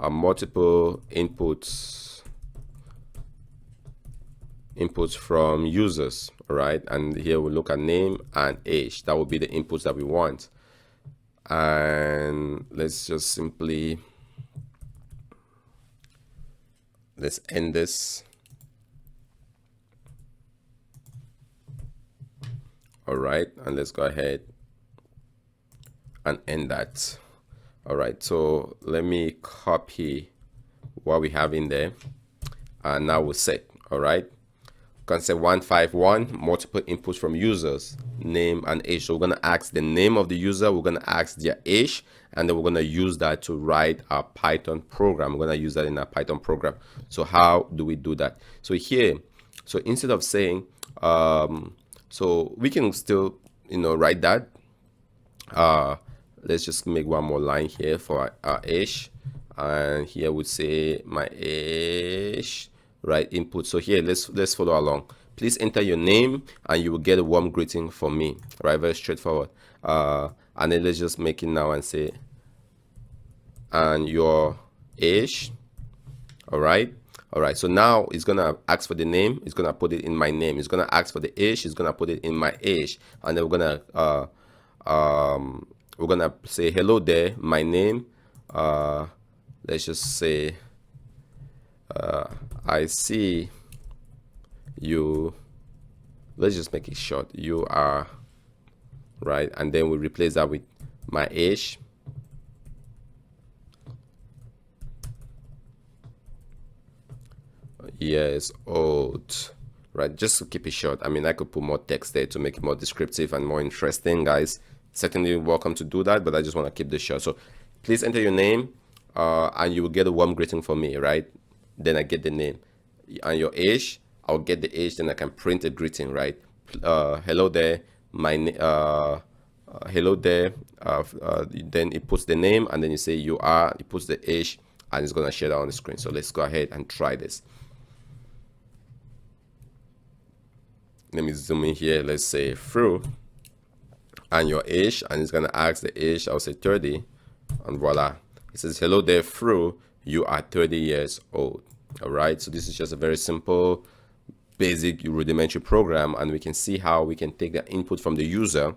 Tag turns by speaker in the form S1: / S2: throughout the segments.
S1: multiple inputs from users. All right, and here we look at name and age. That will be the inputs that we want. And let's just simply end this. All right, and let's go ahead and end that. All right, so let me copy what we have in there, and now we'll set. All right, concept 151, multiple inputs from users, name and age. So we're going to ask the name of the user, we're going to ask their age, and then we're going to use that to write our Python program. We're going to use that in our Python program. So how do we do that? So here, so instead of saying so we can still, write that. Let's just make one more line here for our age, and here would say my age, right? Input. So here, let's follow along. Please enter your name and you will get a warm greeting from me. Right, very straightforward. And then let's just make it now and say, and your age. All right. So now it's gonna ask for the name, it's gonna put it in my name, it's gonna ask for the age, it's gonna put it in my age, and then we're gonna say, hello there, my name, let's just say, I see you, let's just make it short, you are, right? And then we replace that with my age. Years old, right? Just to keep it short. I mean, I could put more text there to make it more descriptive and more interesting, guys. Certainly welcome to do that, but I just want to keep this short. So please enter your name, and you will get a warm greeting from me, right? Then I get the name and your age. I'll get the age, then I can print a greeting, right? Hello there, my hello there. Then it puts the name, and then you say you are. It puts the age, and it's gonna share that on the screen. So let's go ahead and try this. Let me zoom in here. Let's say Fru and your age, and it's gonna ask the age. I'll say 30, and voila, it says hello there, Fru, you are 30 years old. All right, so this is just a very simple, basic, rudimentary program, and we can see how we can take the input from the user,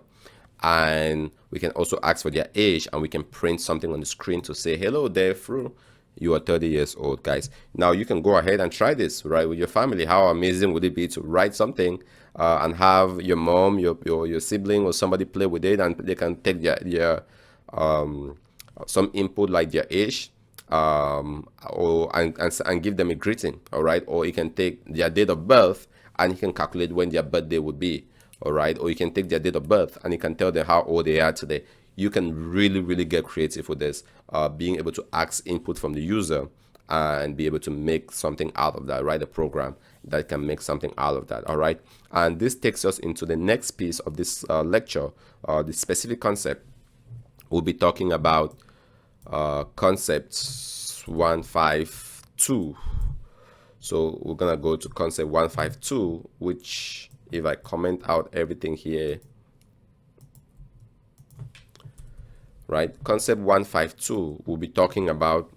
S1: and we can also ask for their age, and we can print something on the screen to say hello there, Fru, you are 30 years old, guys. Now you can go ahead and try this, right, with your family. How amazing would it be to write something and have your mom, your sibling, or somebody play with it, and they can take their some input like their age, and give them a greeting. All right, or you can take their date of birth and you can calculate when their birthday would be. All right, or you can take their date of birth and you can tell them how old they are today. You can really get creative with this, being able to ask input from the user and be able to make something out of that, write a program that can make something out of that. All right, and this takes us into the next piece of this lecture, the specific concept. We'll be talking about concepts 152. So we're gonna go to concept 152, which, if I comment out everything here, right, concept 152, we'll be talking about